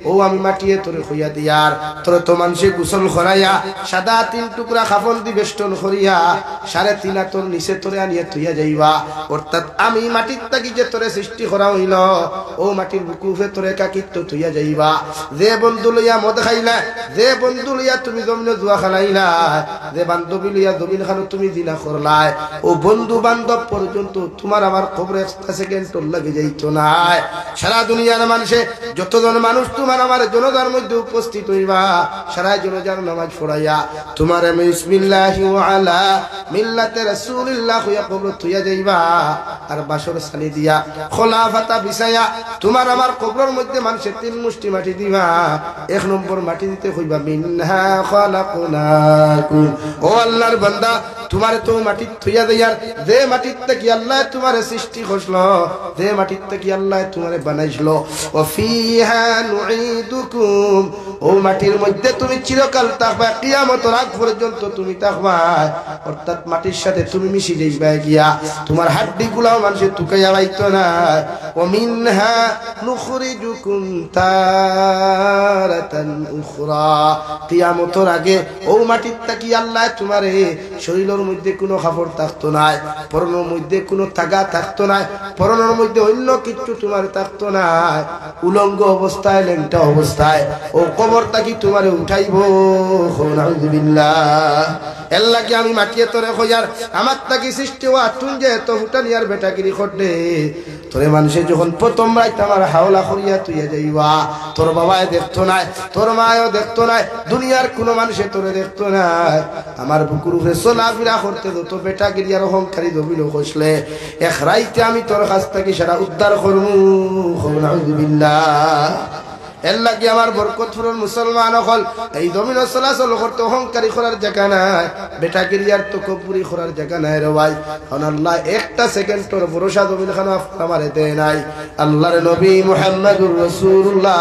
ও আমি মাটিয়ে তোরে হইয়া দিয়ার, তোর তো মানুষে গোসল করাইয়া সাদা 3 টুকরা কাফন দি বেষ্টন করিয়া 3.5 হাতর নিচে তোরে আনিয়া তুইয়া যাইবা। অর্থাৎ আমি মাটির তাকি যে তোরে সৃষ্টি করা হইল, ও মাটির বুকুফে তোরে কাকিত্ব তুইয়া যাইবা। যে বন্ধু লইয়া মদ খাইলা, যে বন্ধু লইয়া তুমি জমিনে জুয়া খেলাইলা, যে বান্ধবী লইয়া জমিন খানো তুমি জিনা করলাই, ও বন্ধু বান্ধব পর্যন্ত তোমার আমার খবর 1 সেকেন্ড লাগে যাইতো না। সারা দুনিয়ার মানুষে যতজন মানুষ তোমার আমার জনতার মধ্যে উপস্থিত হইবা, সারা জনতার নামাজ পড়াইয়া তোমার আমি বিসমিল্লাহি ওয়া আলা মিল্লাতে রাসূলিল্লাহ হইয়া কবর তুইয়া যাইবা। আর বাসর সানি দিয়া খোলাফাতা বিছায়া তোমার আমার কবরের মধ্যে মানুষের 3 মুষ্টি মাটি দিবা। 1 নম্বর মাটি দিতে হইবা মিনহা খালাকনাকুম। ও আল্লাহর বান্দা, তোমার তো মাটি থইয়া দেয়ার, যে মাটির থেকে আল্লাহ তোমার সৃষ্টি করলো, যে মাটির থেকে আল্লাহ তোমারে বানাইলো, ওয়া ফিহা নুঈদুকুম, ও মাটির মধ্যে তুমি চিরকাল থাকবা, কিয়ামতের আগ পর্যন্ত তুমি থাকবা। অর্থাৎ মাটির সাথে তুমি মিশে যাইবা গিয়া, তোমার হাড্ডিগুলাও মানুষে টুকাইয়া বাইতো না। ওয়া মিনহা নুখরিজুকুম তারাতান উখরা, কিয়ামতের আগে ও মাটির থেকে আল্লাহ তোমারে শরীরের পরনের মধ্যে কোনো কাপড় থাকতো না, পরনের মধ্যে কোনো তাগা থাকতো না, পরনের মধ্যে অন্য কিছু তোমার থাকতো না, উলঙ্গ অবস্থায় লেংটা অবস্থায় ও কবরটা কি তোমারে উঠাইব? নাউযুবিল্লাহ। এল্লাকে আমি মাটিয়ে তোরে খোঁজার আমার তাকে সৃষ্টি হওয়া তুই যে তো হুটানিয়ার বেটাগিরি করতে তোরে মানুষে যখন প্রথম রাত আমার হাওলা করিয়া তুইয়া যাইবা, তোর বাবায় দেখতো না, তোর মায়ও দেখতো না, দুনিয়ার কোনো মানুষে তোরে দেখতো না, আমার বুকুর উপরে চলাফেরা করতে তো বেটাগিরি আর অহংকারী দবিল কষলে এক রাইতে আমি তোর কাছ থেকে সেটা উদ্ধার করবো। নাউযুবিল্লাহ। এর লাগে আমার বরকতপুরের মুসলমান হল এই জমিন চলাচল করতে অহংকারী করার জায়গা নাই, বেটাগিরিয়ার তো কবুরি করার জায়গা নাই রে ভাই। কারণ আল্লাহ একটা সেকেন্ড তোর ভরসা জমিন খান আমার দেয় নাই। আল্লাহর নবী মুহাম্মদুর রাসূলুল্লাহ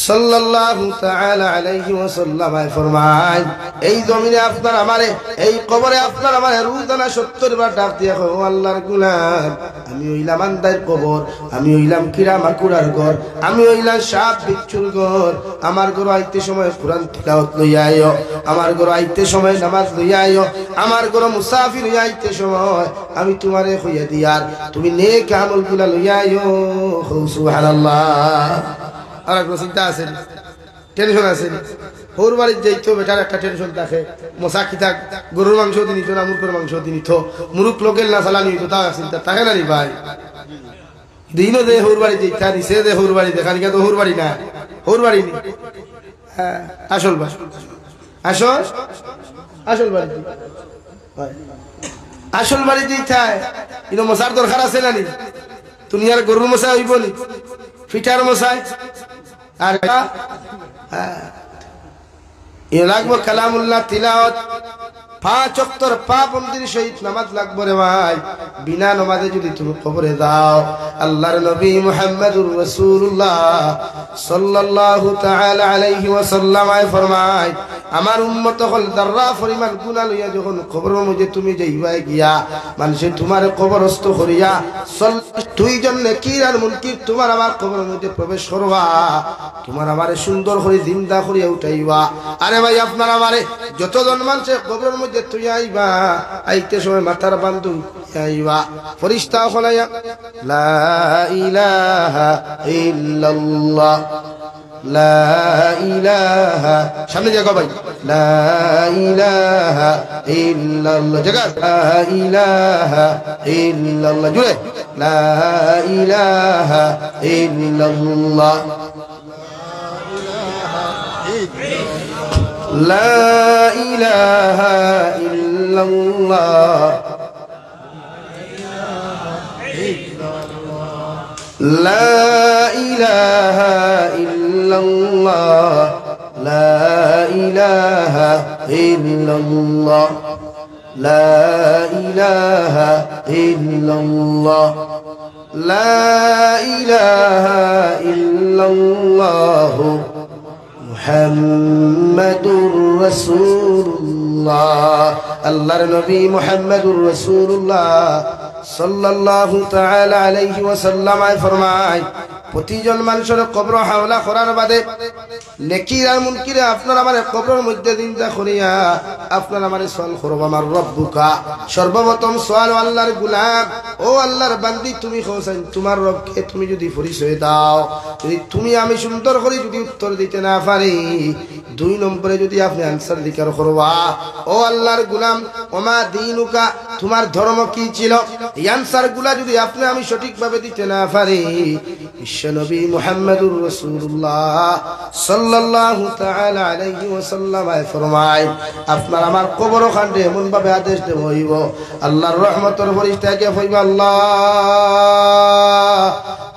সাল্লাল্লাহু তাআলা আলাইহি ওয়াসাল্লাম ফরমায়, এই জমিনে আপনার আমারে, এই কবরে আপনার আমারে রোজানা 70 বার ডাক দিয়া কয়, ও আল্লাহর গোলাম, আমি হইলাম আন্দার কবর, আমি হইলাম কিরা মাকুড়ার ঘর, আমি হইলাম সাপ বিচ্ছুর ঘর, আমার ঘর আইতে সময় কুরআন তিলাওয়াত লইয়া আইও, আমার ঘর আইতে সময় নামাজ লইয়া আইও, আমার ঘর মুসাফির হইয়া আইতে সময় আমি তোমারে কইয়া দিয়ার তুমি নেক আমলগুলা লইয়া আইও। সুবহানাল্লাহ। আর কোনো চিন্তা আছে, টেনশন আছে, ওর বাড়ির যাইতো বেটার একটা টেনশন থাকে, মশা কি থাক, গরুর মাংস দিনিত না মুরগের মাংস দিনিত, মুরুখ লোকের না চালানি হইতো, তা চিন্তা থাকে না নি ভাই। দিনও দে হোর বাড়ি যাইতা নিচে দে হোর বাড়ি দেখা নিকা তো হোর বাড়ি না, হোর বাড়ি নি, হ্যাঁ আসল বাস, আসল আসল বাড়ি, আসল বাড়ি যাইতায় কিন্তু মশার দরকার আছে না নি? দুনিয়ার গরুর মশা হইব নি, ফিটার মশাই আর এ লাগবো কালামুল্লাহ তিলাওয়াত, 5 ওয়াক্তের পাবন্দির সহিত নামাজ লাগবো রে ভাই। বিনা নামাজে যদি তুমি কবরে যাও, আল্লাহর নবী মুহাম্মদুর রাসূলুল্লাহ সাল্লাল্লাহু তাআলা আলাইহি ওয়াসাল্লাম ফরমায়, আমার উম্মত হল দাররা পরিমাণ গুনাহ লইয়া যখন কবরের মধ্যে তুমি যাইবা গিয়া, মানুষে তোমার কবরস্থ করিয়া 2 জন নেকির আর মুনকির তোমার আমার কবরের মধ্যে প্রবেশ করবা, তোমার আমারে সুন্দর করে জিন্দা করিয়া উঠাইবা। আরে ভাই আপনার আমারে যতজন মানুষে কবরের মধ্যে তুই আইবা, আইতে সময় মাথার বান্ধু আইবা, ফেরেশতা হলাইয়া লা ইলাহা ইল্লাল্লাহ, লা ইলাহা, সামনে জায়গা ভাই, লা ইলাহা ইল্লাল্লাহ, জায়গা লা ইলাহা ইল্লাল্লাহ, জুড়ে লা ইলাহা ইল্লাল্লাহ, লা ইলাহা ইল্লাল্লাহ, লা ইলাহা ইল্লাল্লাহ, লা ইলাহা ইল্লাল্লাহ, লা ইলাহা ইল্লাল্লাহ, লা ইলাহা ইল্লাল্লাহ মুহাম্মাদুর রাসূলুল্লাহ। আল্লাহর নবী মুহাম্মাদুর রাসূলুল্লাহ সাল্লাল্লাহু তাআলা আলাইহি ওয়াসাল্লাম ফরমায়, প্রতিজন মানুষের কবর হাওলা করার বাদে নেকির আর মুনকিরে আপনার আমার কবরের মধ্যে চিন্তা করিয়া আপনার আমার সওয়াল করব, আমার রব্বুকা, সর্বপ্রথম সওয়াল আল্লাহর গোলাম, ও আল্লাহর বান্দি তুমি হোসেন তোমার রবকে তুমি যদি পরিচয় দাও, যদি তুমি আমি সুন্দর করে যদি উত্তর দিতে না পারি, 2 নম্বরে যদি আপনি আনসার দিকার করবা, ও আল্লাহর গোলাম ওমা দীনুকা, তোমার ধর্ম কি ছিল, এই আনসার গুলা যদি আপনি আমি সঠিকভাবে দিতে না পারি, বিশ্বনবী মুহাম্মদুর রাসূলুল্লাহ সাল্লাল্লাহু তাআলা আলাইহি ওয়াসাল্লাম ফরমায়, আপনার আমার কবর খান্ডে এমন ভাবে আদেশ দেব হইব, আল্লাহর রহমতের ফেরেশতাকে কইবা, আল্লাহ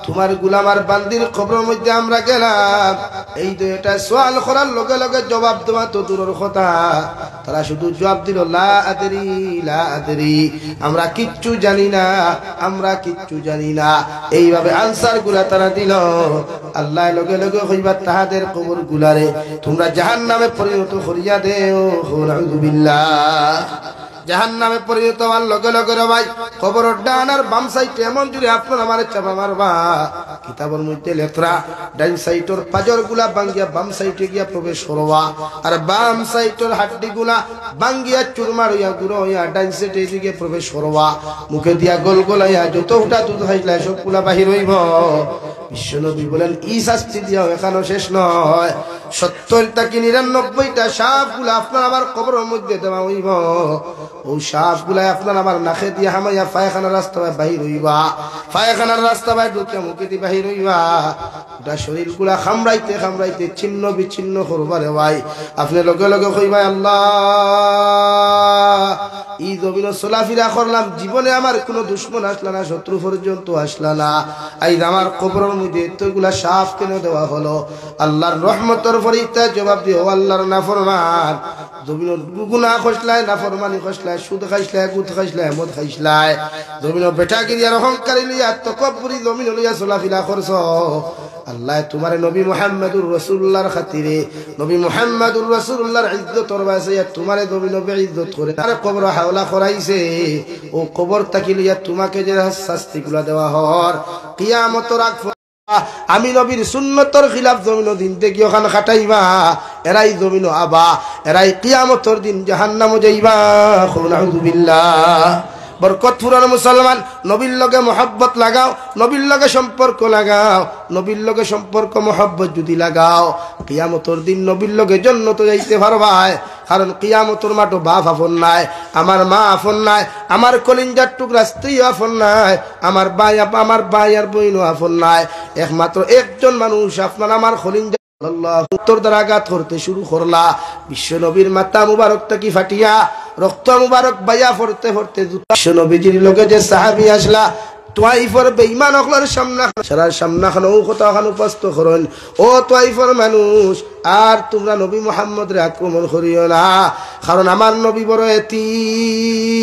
তোমার গোলাম আর বান্দির কবরের মধ্যে আমরা গেলাম, এই তো এটা সওয়াল করার লগে লগে জবাব দেওয়া তো দূরের কথা, তারা শুধু জবাব দিল লা আদরি লা আদরি, আমরা কিচ্ছু জানি না, আমরা কিচ্ছু জানি না, এইভাবে আনসার গুলা তারা দিল। আল্লাহ লগে লগে কইবা তাহাদের কবর গুলারে তোমরা জাহান্নামে পরিণত করিয়া দেও। নাউযুবিল্লাহ। জাহান্নামে পরিণত হওয়ার লগে লগে রে ভাই কবরের ডান আর বাম সাইডে এমন যদি আপনার আমারে চাপা মারবা কিতাবের মধ্যে লেখরা ডান সাইডের পাজরগুলা ভাঙ্গিয়া বাম সাইডে গিয়া প্রবেশ করবা আর বাম সাইডের হাড্ডিগুলা ভাঙ্গিয়া চুরমার হইয়া গুঁড়ো হইয়া ডান সাইডে দিকে প্রবেশ করবা মুখে দিয়া গোল গোলাইয়া যতটা দুধ খাইলা সবগুলা বাহির হইব বিশ্বনবী বলেন ই শাস্তি দিয়া এখানো শেষ নয় 70টা কি 99টা সাপগুলা আপনার আমার কবরের মধ্যে দেওয়া হইব ও সাপগুলা আপনার আমার নাকে দিয়া হামাইয়া পায়খানার রাস্তায় বাহির হইবা পায়খানার রাস্তা বাইর ঢুকে মুখে দিয়ে বাহির হইবা ওটা শরীরগুলা খামড়াইতে খামড়াইতে ছিন্ন বিচ্ছিন্ন করবারে ভাই আপনি লগে লগে কইবা আল্লাহ এই জমিন চলাফেরা করলাম জীবনে আমার কোনো দুশ্মন আসলা না শত্রু পর্যন্ত আসলা না আই আমার কবরের মধ্যে এতগুলা সাপ কেন দেওয়া হলো আল্লাহর রহমতের ফরিস্তা জবাব দিও আল্লাহর নাফরমান জমিন গুনাহ খসলায় নাফরমানি খসলায় সুদ খাইছলায় গুদ খাইছলায় মদ খাইছলায় জমিন বেটাগিরি আর অহংকারী লইয়া তকব্বুরি জমিন লইয়া চলাফেরা করছ আল্লাহ তোমার নবী মুহাম্মদুর রাসূলুল্লাহর খাতিরে নবী মুহাম্মদুর রাসূলুল্লাহর ইজ্জতর বাসাইয়া তোমার নবী নবী ইজ্জত করে তার কবর হাওলা করাইছে ও কবর তাকি লইয়া তোমাকে যে শাস্তিগুলা দেওয়া হর কিয়ামতের আগ আমি নবীর সুন্নতর খিলাফ জমিন দিন থেকে ওখানে খাটাইবা এরাই জমিন আবা এরাই কিয়ামতের দিন জাহান্নামে যাইবা নাউযুবিল্লাহ বরকত ফুরানো মুসলমান নবীর লগে মহব্বত লাগাও নবীর লগে সম্পর্ক লাগাও নবীর লগে সম্পর্ক মহব্বত যদি লাগাও কিয়ামতের দিন নবীর লগে জান্নাতে যাইতে পারবা কারণ কিয়ামতের মাঠে বাপ আপন নাই আমার মা আপন নাই আমার কলিজার টুকরা স্ত্রী আপন নাই আমার ভাই আর বোন আপন নাই একমাত্র একজন মানুষ আপনার আমার কলিজা আল্লাহ উত্তর দ্বারা আঘাত করতে শুরু করলা বিশ্ব নবীর মাথা মুবারক থেকে ফাটিয়া রক্ত মুবারক বাইয়া ফরতে ফরতে বিশ্ব নবীজির লগে যে সাহাবী আসলা তোয়াইফর বেঈমান হকলার সামনা খানো কথা খানো উপস্থিত করেন ও তোয়াইফর মানুষ আর তোমরা নবী মুহাম্মদের আক্রমণ করিও না কারণ আমার নবী বড় এতিম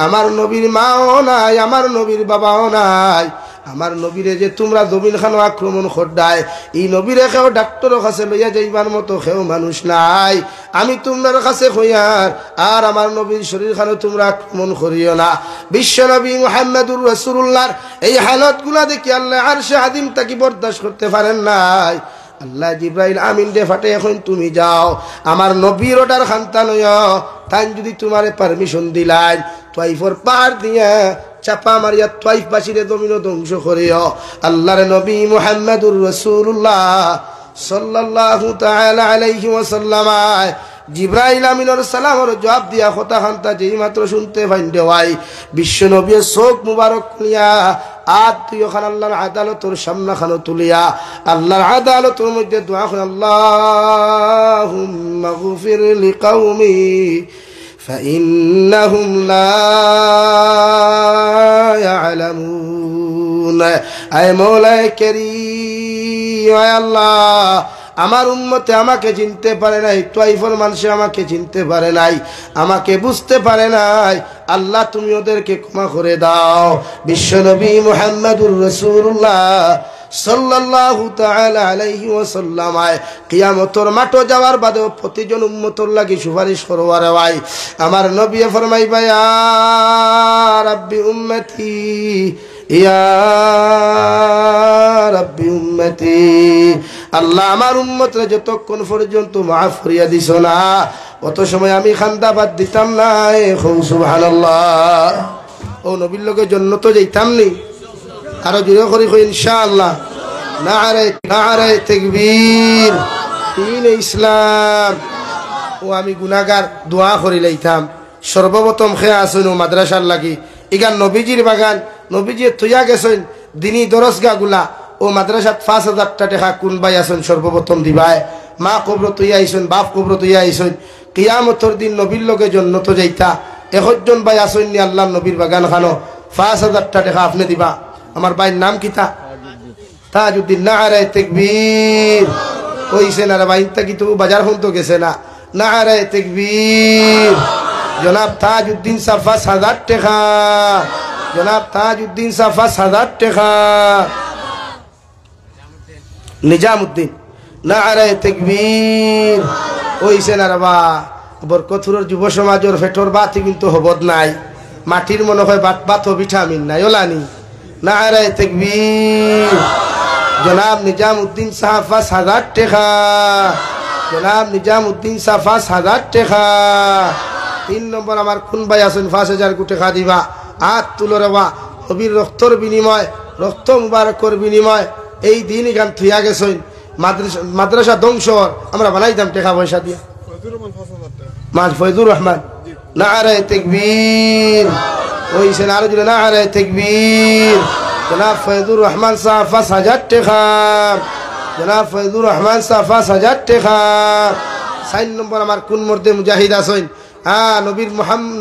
আমার নবীর মাও নাই আমার নবীর বাবাও নাই আমার নবীরে যে তোমরা জমিন খানো আক্রমণ করডায় এই নবীরে কেউ ডাক্তারের কাছে লইয়া যাইবার মতো কেউ মানুষ নাই আমি তোমার কাছে কইয়ার আর আমার নবীর শরীর খানো তোমরা আক্রমণ করিও না বিশ্ব নবী মুহাম্মদুর রাসূলুল্লাহর এই হালতগুলা দেখি আল্লাহ আরশে আযীম তাকে বরদাস্ত করতে পারেন নাই আল্লাহ জিব্রাইল আমিন দে ফাটে এখন তুমি যাও আমার নবীর ওটার খান্তা লইয়া তাই যদি তোমারে পারমিশন দিলাই তোয়াইফর পাহাড় দিয়া চাপা মারিয়া তোয়াইফ বাসীরে জমিন ধ্বংস করিও আল্লাহর নবী মুহাম্মদুর রাসূলুল্লাহ সাল্লাল্লাহু তাআলা আলাইহি ওয়াসাল্লাম জিব্রাইল আমিনের সালামের জবাব দিয়া কথা খান্তা যেই মাত্র শুনতে পাইন দেওয়াই বিশ্ব নবীর চোখ মুবারক নিয়া আত্মীয় খান আল্লাহর আদালতের সামনা খানো তুলিয়া আল্লাহর আদালতের মধ্যে দোয়া করেন আল্লাহুম্মা গফির লিকাউমি فإنهم لا يعلمون أي مولاي كريم يا الله আমার উম্মতে আমাকে চিনতে পারে নাই তোয়াইফের মানুষ আমাকে চিনতে পারে নাই আমাকে বুঝতে পারে নাই আল্লাহ তুমি ওদেরকে ক্ষমা করে দাও বিশ্বনবী মুহাম্মদুর রাসূলুল্লাহ সাল্লাল্লাহু তাআলা আলাইহি ওয়াসাল্লাম কিয়ামতের মাঠে যাওয়ার বাদে প্রতিজন উম্মতের লাগি সুপারিশ করবার ভাই আমার নবী ফরমাইবা ইয়া রাব্বি উম্মতি ইয়া রাব্বি উম্মতি আল্লাহ আমার উম্মতরে যতক্ষণ পর্যন্ত মাফ করিয়া দিছো না অত সময় আমি খান্দাবাদ দিতাম না সুবহানাল্লাহ ও নবীর লগে জান্নাতে যাইতাম নি আরো জোরে করে কই ইনশাআল্লাহ নারে তাকবীর দ্বীন ইসলাম ও আমি গুনাহগার দোয়া করি লাইতাম সর্বপ্রথম খেয়া আসুন মাদ্রাসার লাগি ইগান নবীজির বাগান নবীজি তুইয়া গেছেন দিনী দরসগাগুলা ও মাদ্রাসাত 5000 টাকা কোন ভাই আছেন সর্বপ্রথম দিবাই মা কবর তুইয়া আইছেন বাপ কবর তুইয়া আইছেন কিয়ামতের দিন নবীর লগে জান্নাতে যাইতা একজন ভাই আছেন নি আল্লাহর নবীর বাগান খানো 5000 টাকা আপনি দিবা আমার ভাইয়ের নাম কিতা তাজউদ্দিন নারে তাকবীর কইছেন আর ভাই তা কি তো বাজার হন তো গেছে না নারে তাকবীর জনাব তাজউদ্দিন সাহেব 5000 টাকা জনাব তাজউদ্দিন সাহেব 5000 টাকা নিজামউদ্দিন নারে তাকবীর কইছেন আর বা বরকতপুরের যুব সমাজের ফেটর বাতি কিন্তু হবদ নাই মাটির মনে হয় বাত ভিটামিন নাই ওলানি নারায়ে তাকবীর জনাব নিজামউদ্দিন সাহেব 5000 টাকা জনাব নিজামউদ্দিন সাহেব 5000 টাকা 3 নম্বর আমার কোন ভাই আছেন 5000 টাকা দিবা হাত তুলো রেবা নবীর রক্তর বিনিময় রক্ত মুবারকর বিনিময় এই দিন গান থুইয়া গেছেন মাদ্রাসা ধ্বংস আমরা বানাইতাম টাকা পয়সা দিয়ে ফয়জুর রহমান নারায়ে তাকবীর ওইছেন আরো জুড়ে নারায়ে তাকবীর জনাব ফয়জুর রহমান সাহেব 5000 টাকা জনাব ফয়জুর রহমান সাহেব 5000 টাকা 4 নম্বর আমার কোন মর্দে মুজাহিদ আছেন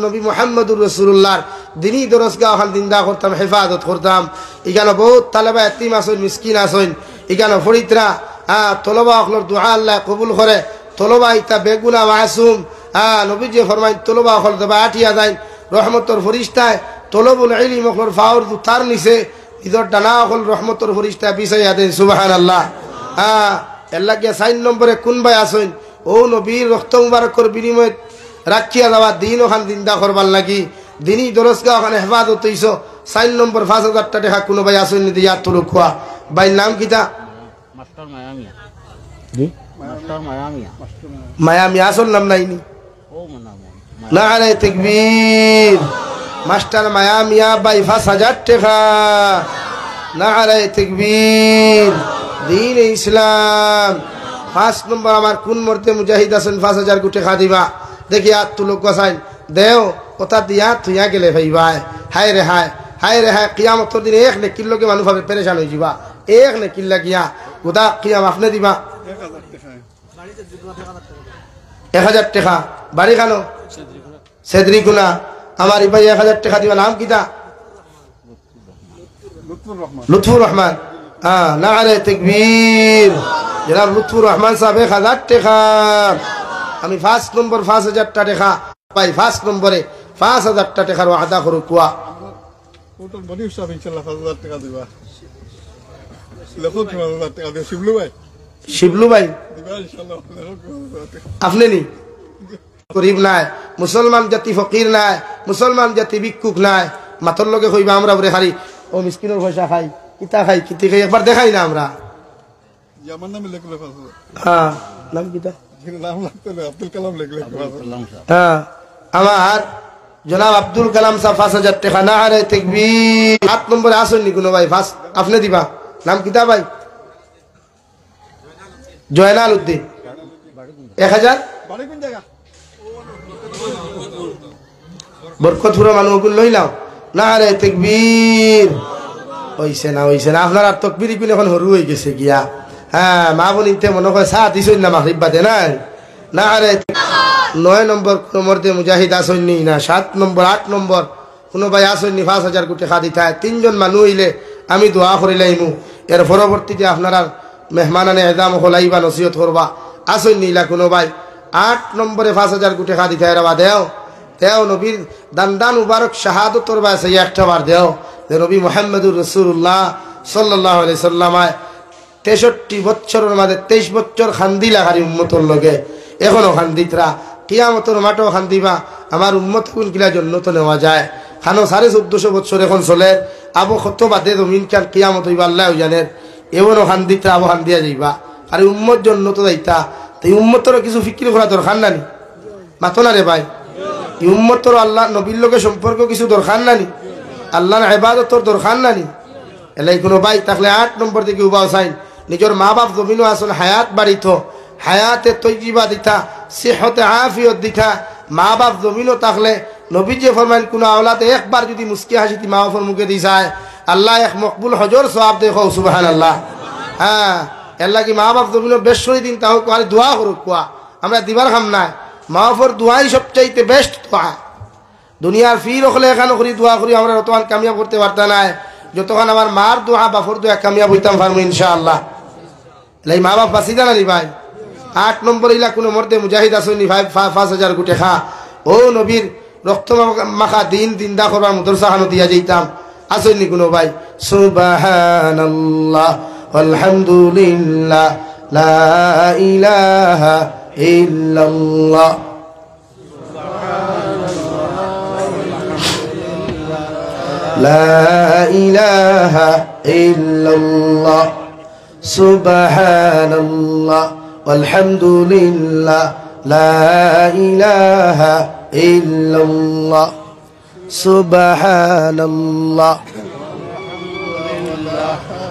নবী মুহাম্মদুর রাসূলুল্লাহর দিনী দরসগাহ ওখান দিনদা করতাম হেফাজত করতাম এখানে বহুত তালেবা এতিম আছেন মিসকিন আছেন এখানে ফরিদরা তলবা অখলর দোয়া আল্লাহ কবুল করে তলবা ইতা বেগুনা মাসুম নবীজি ফরমাইন তলবা অখল দেবা আটিয়া যায় রহমতর ফরিস্তায় তলবুল ইলম অখলর ফাওর তার নিচে ইদর ডানা অখল রহমতর ফরিস্তায় বিছাইয়া দেন সুবহানাল্লাহ আল্লাহ কে 4 নম্বরে কোন ভাই আছেন ও নবীর রক্ত মুবারকর বিনিময়ে রাখিয়া যাওয়া দিন ওখান দিনদা করবার লাগি দিনই দরসগাহ ওখানে হেফাজত হইছ 4 নম্বর 5000 টাকা কোন ভাই আসেন দিয়া তুলু খোয়া ভাই নাম কিটা মাস্টার মায়ামিয়া জি মাস্টার মায়ামিয়া মায়ামিয়া আসল নাম নাইনি ও মনা নারায়ে তাকবীর মাস্টার মায়ামিয়া ভাই 5000 টাকা নারায়ে তাকবীর দিন ইসলাম 5 নম্বর আমার কোন মর্তে মুজাহিদ আছেন 5000 টাকা দিবা দেখি আর তুলক গসাইন দেও কথা দিয়া তুইয়া গেলে ভাই ভাই হায় রে হায় কিয়ামতর দিন এক নে কিল্লোকে মানুষ ভাবে পেরেশান হয়ে যাবা এক নে কিল্লা গিয়া গোদা কিয়াম আপনি দিবা 1000 টাকা বাড়ি খানো সেদ্রিগুনা আমার ভাই 1000 টাকা দিবা নাম কিটা লুৎফুর রহমান নারায়ে তাকবীর জনাব লুৎফুর রহমান সাহেব 1000 টাকা আমি 5 নম্বর 5000 টাকা পাই 5 নম্বরে 5000 টাকার ওয়াদা করু কুয়া ওটার বডি সব ইনশাআল্লাহ 5000 টাকা দিবা লক্ষ 5000 টাকা দিও শিবলু ভাই দিবা ইনশাআল্লাহ আপনি নি গরিব নাই মুসলমান জাতি ফকির নাই মুসলমান জাতি ভিক্ষুক নাই মাতর লগে কইবা আমরা বরে খালি ও মিসকিনের পয়সা খাই কিতা খাই কিতি খাই একবার দেখাই না আমরা আমার নামে লেখলে 5000 নাম কিতা নাম লাগতো না আব্দুল কালাম লেখলে আমার জনাব আব্দুল কালাম সাহেব 5000 টাকা নারায়ে তাকবীর 7 নম্বরে আসেননি কোন ভাই ফার্স্ট আপনি দিবা নাম কিতা ভাই জয়নাল উদ্দিন 1000 বাড়ি কোন জায়গা বরকতপুর মানুষ লইলাম নারায়ে তাকবীর হইছে না আপনার আর তাকবীর কোন এখন হরু হয়ে গেছে গিয়া মা বলিতে মনে হয় চা দিছই না মাগরিব বাদে নাই নারায়ে 9 নম্বর কোন মর্দে মুজাহিদ আসেননি না 7 নম্বর 8 নম্বর কোন ভাই আসেননি 5000 টাকা দিতে 3 জন মানুষ হইলে আমি দোয়া করিলাইমু এর পরবর্তীতে আপনারা মেহমানানে এজাম হলাইবা নসিহত করবা আসেননি ইলা কোন ভাই 8 নম্বরে 5000 টাকা দিতে রাবা দেও নবীর দান মুবারক শাহাদাতর বাসে একটা বার দেও যে নবী মুহাম্মদুর রাসূলুল্লাহ সাল্লাল্লাহু আলাইহি সাল্লাম 63 বছরের মাঝে 23 বছর খান্দিলা হারি উম্মতর লগে এখনো খান্দিতরা কিয়ামতের মাঠও খান্দিবা আমার উম্মত কোন কিলা জন্য তো নেওয়া যায় খানো 1450 বছর এখন চলে আবু কত বাদে জমিন কাল কিয়ামত হইবা আল্লাহ জানেন এমনও খান্দিতরা আবু খান্দিয়া যাইবা আর উম্মত জন্য তো যাইতা তো উম্মতর কিছু ফিকির করা দরকার নানি মাতো না রে ভাই উম্মতর আল্লাহ নবীর লগে সম্পর্ক কিছু দরকার নানি আল্লাহর ইবাদতর দরকার নানি এলাই কোনো ভাই তাহলে 8 নম্বর থেকে উবাও চাই নিজের মা বাপ জমিনও আসল হায়াত বাড়িত হায়াতে তৈজিবা দিতা সেহতে আফিয়ত দিতা মা বাপ জমিনও থাকলে নবী যে ফরমাইন কোন আওলাদে একবার যদি মুস্কি হাসিতি মা বাপর মুখে দি যায় আল্লাহ এক মকবুল হজর সওয়াব দেখো সুবহানাল্লাহ এর লাগি মা বাপ জমিনও বেশরি দিন তাও কোয়ারি দোয়া করুক কোয়া আমরা দিবার খাম নাই মা বাপর দোয়াই সবচাইতে বেস্ট দোয়া দুনিয়ার ফির হলে এখানে করি দোয়া করি আমরা অতখান কামিয়াব করতে পারতাম না যতক্ষণ আমার মার দোয়া বাপর দোয়া কামিয়াব হইতাম পারবো ইনশাআল্লাহ লাই মা বাপ বাঁচি জানা নি ভাই 8 নম্বর ইলা কোনো মর্দে মুজাহিদ আসেনি ভাই 5000 টাকা ও নবীর রক্ত মাখা দিন দিনদা করবার মাদ্রাসা খানো দিয়া যাইতাম আসেনি কোনো ভাই সুবহানাল্লাহ আলহামদুলিল্লাহ লা ইলাহা ইল্লাল্লাহ لا إله إلا الله سبحان الله والحمد لله لا إله إلا الله سبحان الله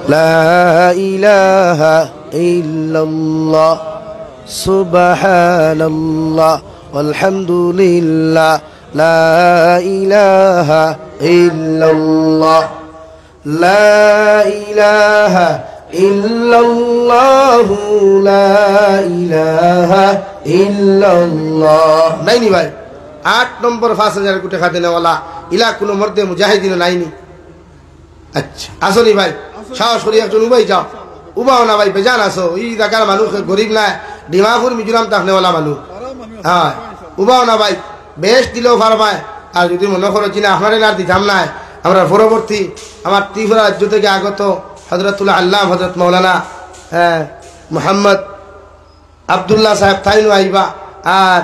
لا إله إلا الله سبحان الله والحمد لله لا إله إلا الله لا إله إلا الله لا إله إلا الله নাইনি ভাই 8 নম্বর 5000 কোটি খাতে নেওয়ালা ইলা কোন মর্দে মুজাহিদিন নাইনি আচ্ছা আসনি ভাই সাহস করি একজন উবাই যাও উবাও না ভাই বেজান আসো এই জায়গার মানুষ গরিব না ডিমাপুর মিজোরাম তাকনেওয়ালা মানুষ হ্যাঁ উবাও না ভাই বেশ দিলেও ফারমায় আর যদি মনে করো চিনা আপনার আর দিতাম না আমরা পরবর্তী আমার ত্রিপুরা রাজ্য থেকে আগত হযরতুল্লাহ আল্লাহ হযরত মাওলানা মোহাম্মদ আব্দুল্লাহ সাহেব তাইনু আইবা আর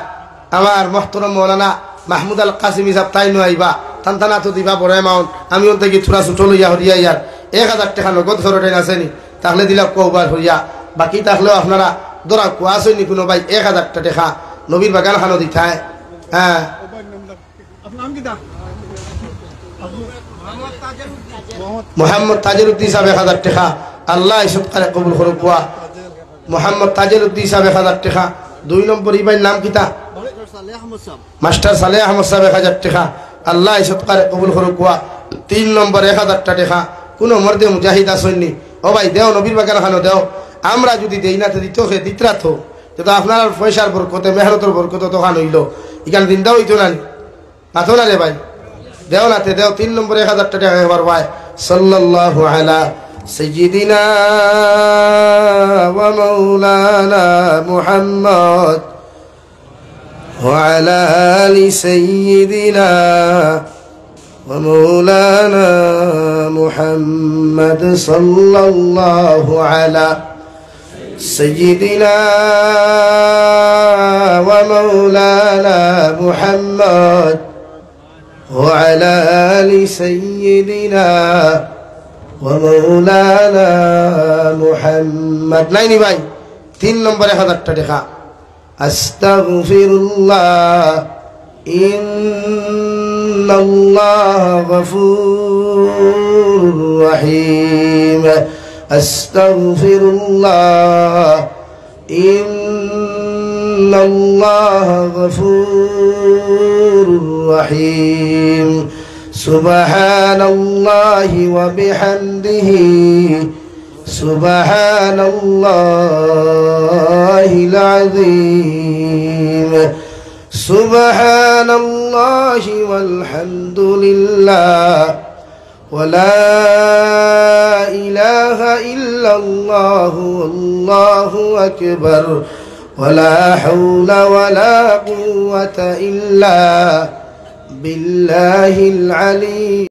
আমার মোহতরম মাওলানা মাহমুদ আল কাসিমি সাহেব তাইনু আইবা তান্তানা তো দিবা বড় এমাউন্ট আমি ওর থেকে ছোড়া ছুটো লইয়া হরিয়া ইয়ার 1000 টাকা নগদ খরচ আসেনি তাহলে দিলা কবার হইয়া বাকি থাকলেও আপনারা ধরা কোয়া আসেনি কোনো ভাই 1000 টাকা নবীর বাগান খানো দিথায় হ্যাঁ মোহাম্মদ তাজেরউদ্দিন সাহেব 1000 টাকা আল্লাহ সৎকারে কবুল করুক কোয়া মোহাম্মদ তাজেরউদ্দিন সাহেব 1000 টাকা 2 নম্বর ইবাইর নাম কিতা মাস্টার সালেহ আহমদ সাহেব 1000 টাকা আল্লাহ সৎকারে কবুল করুক কোয়া 3 নম্বর 1000 টাকা কোন মর্দে মুজাহিদ আসেননি ও ভাই দেও নবীর বাগান খানো দেও আমরা যদি দেই না তো দিত হে দিতরা তো তো আপনার পয়সার বরকতে মেহনতের বরকতে তো খান হইল এখানে দিনটাও হইতো না পাথো না রে ভাই দেও না তে দেও 3 নম্বর 1000 টাকা একবার ভাই সাল্লাল্লাহু আলা সাইয়্যিদিনা ওয়া মাওলানা মুহাম্মদ ওয়া আলা আলি সাইয়্যিদিনা ومولانا محمد صلى الله على سيدنا ومولانا محمد وعلى آل سيدنا ومولانا محمد نايني باي 3 নম্বর 1000 টাকা আস্তাগফিরুল্লাহ إن الله غفور رحيم أستغفر الله إن الله غفور رحيم سبحان الله وبحمده سبحان الله العظيم سبحان الله والحمد لله ولا إله إلا الله والله أكبر ولا حول ولا قوة إلا بالله العلي